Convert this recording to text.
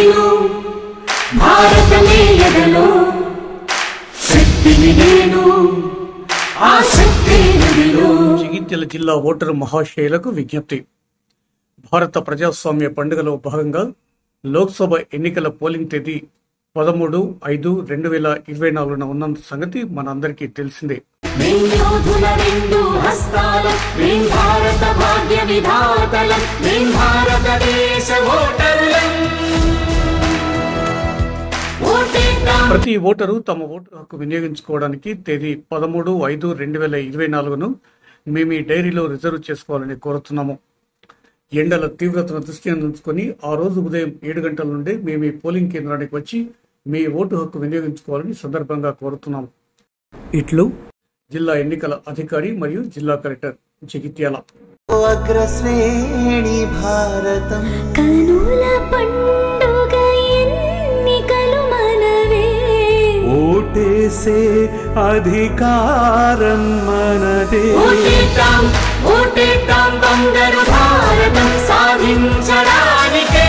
నేను భారతమే ఎదలో శక్తిని నేను ఆ శక్తి నదిలో. జగిత్యాల జిల్లా ఓటరు మహాశయులకు విజ్ఞప్తి. భారత ప్రజాస్వామ్య పండుగలో భాగంగా లోక్సభ ఎన్నికల పోలింగ్ తేదీ 13/5/2024 ఉన్న సంగతి మనందరికీ తెలిసిందే. ప్రతి ఓటరు తమ ఓటు హక్కు వినియోగించుకోవడానికి తేదీ 13/5/2024 మీ డైరీలో రిజర్వ్ చేసుకోవాలని కోరుతున్నాము. ఎండల తీవ్రతను దృష్టిలో ఉంచుకొని ఆ రోజు ఉదయం 7 గంటల నుండి మీ పోలింగ్ కేంద్రానికి వచ్చి మీ ఓటు హక్కు వినియోగించుకోవాలని సందర్భంగా కోరుతున్నాము. ఇట్లు జిల్లా ఎన్నికల అధికారి మరియు జిల్లా కలెక్టర్ జగిత్యాల. అగ్రశ్రేణి భారతం కనుల పండుగ ఎన్నికలు మనవే, ఓటేసే అధికారం మనదే. ఓటేద్దాం బంగారు భారతం సాధించడానికే